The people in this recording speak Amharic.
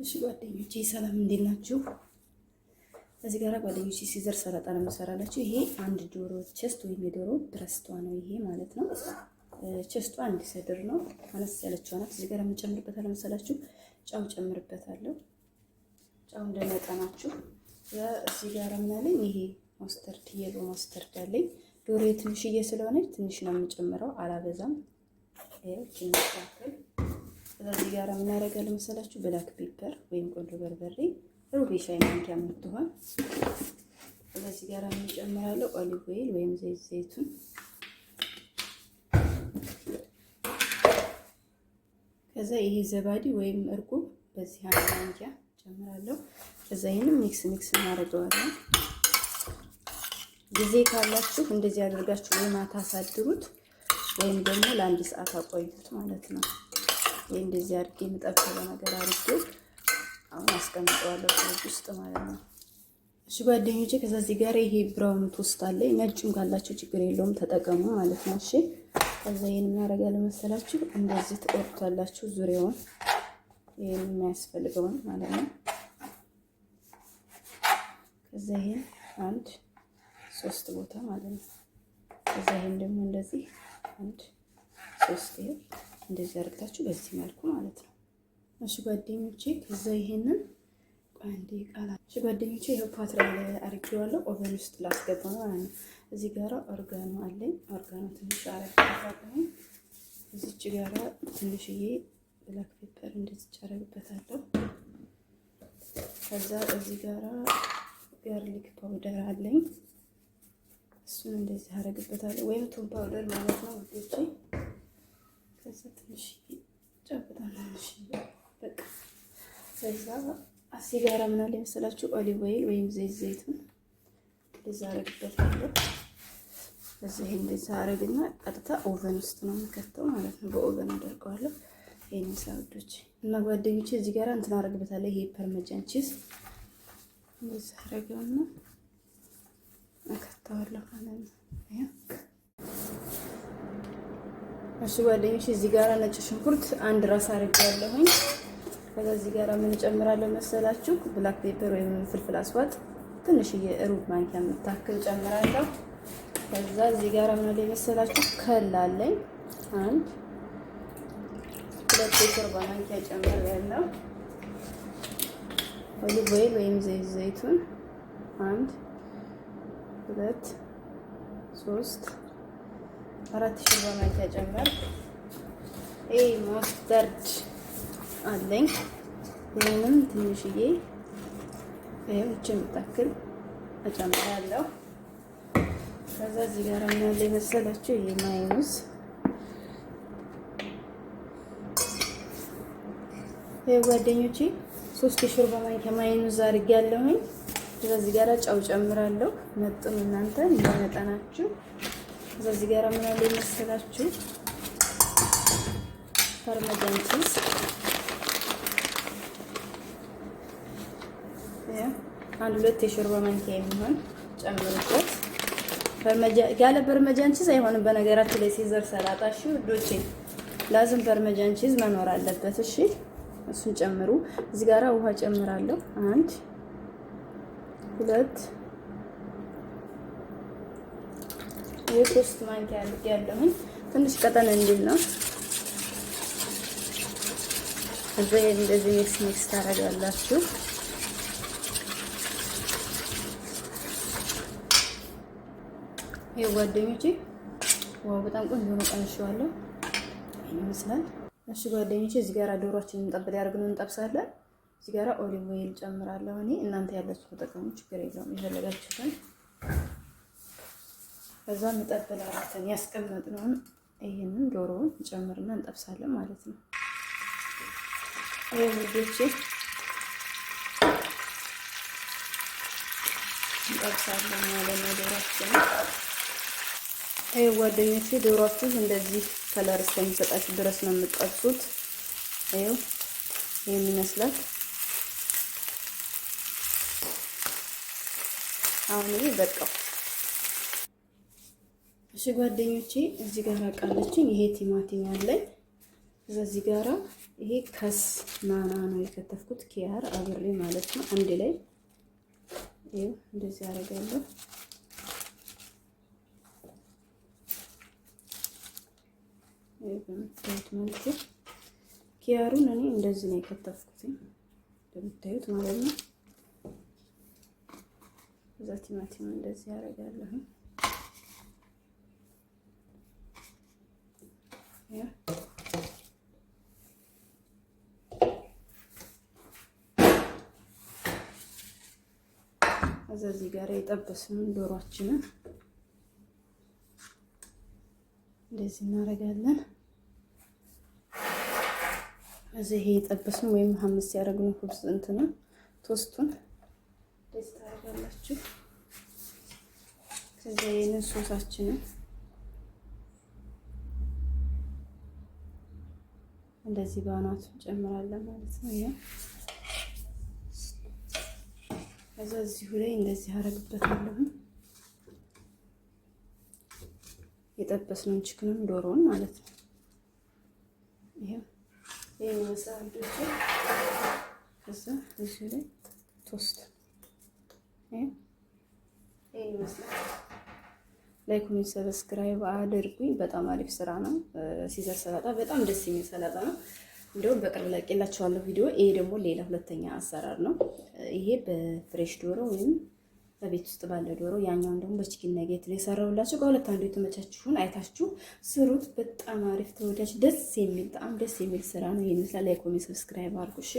እሺ ጓደኞቼ ሰላም እንዴት ናችሁ? እዚህ ጋር ጓደኞቼ ሲዘር ሰላጣ ነው የምሰራላችሁ። ይሄ አንድ ዶሮ ቸስት ወይም የዶሮ ብረስቷ ነው ይሄ ማለት ነው። ቸስቷ አንድ ሰድር ነው፣ አነስ ያለችው ናት። እዚህ ጋር የምጨምርበታለሁ መሰላችሁ፣ ጫው ጨምርበታለሁ። ጫው እንደመጠናችሁ። እዚህ ጋር ምን አለኝ፣ ይሄ ማስተርድ የሎ ማስተርድ አለኝ። ዶሮ ትንሽዬ ስለሆነች ትንሽ ነው የምጨምረው፣ አላበዛም። ይሄው ትንሽ ያክል። እዚህ ጋር ምን አደርጋለሁ መሰላችሁ፣ ብላክ ፔፐር ወይም ቆንጆ በርበሬ ሩብ ሻይ ማንኪያ የምትሆን። እዚህ ጋር ምን ጨምራለሁ፣ ኦሊቭ ኦይል ወይም ዘይት ዘይቱን። ከዛ ይሄ ዘባዲ ወይም እርጎ በዚህ አንድ ማንኪያ ጨምራለሁ። ከዛ ይሄንን ሚክስ እናደርገዋለን። ጊዜ ካላችሁ እንደዚህ አድርጋችሁ ወይ ማታ አሳድሩት ወይም ደግሞ ለአንድ ሰዓት አቆዩት ማለት ነው። ይሄ እንደዚህ አድርጌ የምጠብቀው ነገር አድርጌው አሁን አስቀምጠዋለሁ ፍሪጅ ውስጥ ማለት ነው። እሺ ጓደኞቼ፣ ከዛ እዚህ ጋር ይሄ ብራውን ቶስት አለ። ነጭም ካላችሁ ችግር የለውም ተጠቀሙ ማለት ነው። እሺ ከዛ ይሄን እናደርጋለን መሰላችሁ፣ እንደዚህ ትቆርጣላችሁ ዙሪያውን፣ ይሄን የሚያስፈልገውን ማለት ነው። ከዛ ይሄን አንድ 3 ቦታ ማለት ነው። ከዛ ይሄን ደግሞ እንደዚህ አንድ 3 ይሄ እንደዚህ አድርጋችሁ በዚህ መልኩ ማለት ነው። እሺ ጓደኞቼ፣ ከዛ ይሄንን አንዴ ቃላ እሺ ጓደኞቼ፣ ይሄው ፓትራ ላይ አድርጌዋለሁ። ኦቨን ውስጥ ላስገባ ማለት ነው። እዚህ ጋራ ኦርጋኖ አለኝ። ኦርጋኖ ትንሽ አረግበታለሁ። እዚች ጋራ ትንሽዬ ብላክ ፔፐር እንደዚህ አረግበታለሁ። ከዛ እዚህ ጋራ ጋርሊክ ፓውደር አለኝ። እሱን እንደዚህ አረግበታለሁ፣ ወይም ቶም ፓውደር ማለት ነው ውዶቼ። ከዛ ትንሽ ጨብጣለሁ። እሺ በቃ ከዛ ሲጋራ ምን አለ መሰላችሁ፣ ኦሊቭ ኦይል ወይም ዘይት ዘይቱን እንደዛ አረግበታለሁ። እዚህ እንደዛ አረግና ቀጥታ ኦቨን ውስጥ ነው የምከተው ማለት ነው። በኦቨን አደርገዋለሁ። ይሄን ሳውዶች እና ጓደኞቼ፣ እዚህ ጋራ እንትን አረግበታለሁ። ይሄ ፓርሜጃን ቺዝ እንደዛ አረገውና አከታዋለሁ ማለት ነው። እሺ ጓደኞቼ፣ እዚህ ጋራ ነጭ ሽንኩርት አንድ ራስ አድርጌያለሁኝ። ከዛ እዚህ ጋራ ምን ጨምራለሁ መሰላችሁ፣ ብላክ ፔፐር ወይም ፍልፍል አስዋጥ ትንሽዬ ሩብ ማንኪያ የምታክል ጨምራለሁ። ከዛ እዚህ ጋራ ምን አለ መሰላችሁ፣ ከል አለኝ አንድ 2 የሾርባ ማንኪያ ጨምሬያለሁ። ኦሊቭ ኦይል ወይም ዘይት ዘይቱን 1 2 3 4 የሾርባ ማንኪያ ጨመርኩ። ይሄ ማስተርድ አለኝ። ይሄንም ትንሽዬ እቺ የምታክል እጨምራለሁ። ከዛ እዚህ ጋር ምን አለ መሰላችሁ፣ ይሄ ማዮኔዝ ጓደኞቼ 3 የሾርባ ማንኪያ ማዮኔዝ አድርጌያለሁኝ። እዚህ ጋር ጫው ጨምራለሁ፣ መጥኑ እናንተ እንደመጠናችሁ። እዚህ ጋር ምን አለ መሰላችሁ፣ ፓርሜዛን ቺዝ አንድ 2 የሾርባ ማንኪያ የሚሆን ጨምሩበት። ያለ ፓርሜዛን ቺዝ አይሆንም በነገራችን ላይ ሲዘር ሰላጣ። እሺ ውዶቼ፣ ላዝም ፓርሜዛን ቺዝ መኖር አለበት። እሺ እሱን ጨምሩ። እዚህ ጋራ ውሃ ጨምራለሁ 1 2 3 ማንኪያ አድርጌያለሁኝ። ትንሽ ቀጠን እንዲል ነው። እዚህ እንደዚህ ሚክስ ታደርጋላችሁ። ይሄ ጓደኞቼ ዋው በጣም ቆንጆ ነው። ቀንሼዋለሁ። ይሄን ይመስላል። እሺ ጓደኞቼ፣ እዚህ ጋራ ዶሮአችንን እንጠብል ያደርግነው እንጠብሳለን። እዚህ ጋራ ኦሊቭ ኦይል ጨምራለሁ እኔ። እናንተ ያላችሁ ተጠቀሙ፣ ችግር የለውም የፈለጋችሁትን። ከዛ እንጠብል አራተን ያስቀመጥነውን ይሄንን ዶሮውን እንጨምርና እንጠብሳለን ማለት ነው። ይሄ ውዶቼ እንጠብሳለን ማለት ነው ዶሮአችንን። ይሄ ጓደኞቼ፣ ዶሮአችሁ እንደዚህ ከለር እስከሚሰጣችሁ ድረስ ነው የምትጠብሱት። ይሄው ይሄን ይመስላል። አሁን ይሄ በቃው። እሺ ጓደኞቼ፣ እዚህ ጋር አቃለችኝ። ይሄ ቲማቲም ያለኝ እዚህ ጋራ ይሄ ከስ ናና ነው የከተፍኩት ኪያር አብሬ ማለት ነው። አንድ ላይ ይሄው እንደዚህ አደርጋለሁ። ይሄ በምታዩት መልኩ ኪያሩን እኔ እንደዚህ ነው የከተፍኩት እንደምታዩት ማለት ነው። እዛ ቲማቲም እንደዚህ አደርጋለሁ። ያ እዚህ ጋር የጠበስነው ዶሮአችንን እንደዚህ እናደርጋለን። እዚህ ይሄ የጠበስነው ወይም ሐምስ ያደረግነው ኩብስ እንትና ቶስቱን እንደዚህ ታደርጋላችሁ። ከዛ ይሄንን ሶሳችንን እንደዚህ ባናቱ እንጨምራለን ማለት ነው። ይሄ ከዛ እዚሁ ላይ እንደዚህ አደርግበታለሁ የጠበስነውን ቺክኑን ዶሮውን ማለት ነው። ይሄ ይመስላል። ከዛ እዚሁ ላይ ቶስት ይሄ ይመስላል። ላይክ ኮሜንት ሰብስክራይብ አድርጉኝ። በጣም አሪፍ ስራ ነው። ሲዘር ሰላጣ በጣም ደስ የሚል ሰላጣ ነው። እንደውም በቅርብ ለቅላችኋለሁ ቪዲዮ። ይሄ ደግሞ ሌላ ሁለተኛ አሰራር ነው። ይሄ በፍሬሽ ዶሮ ወይም በቤት ውስጥ ባለ ዶሮ፣ ያኛውን ደግሞ በቺክን ነጌት ነው የሰራሁላችሁ። ከሁለት አንዱ የተመቻችሁን አይታችሁ ስሩት። በጣም አሪፍ ተወዳጅ፣ ደስ የሚል ጣዕም፣ ደስ የሚል ስራ ነው። ይሄን ይመስላል። ላይክ ኮሜንት ሰብስክራይብ አድርጉ እሺ።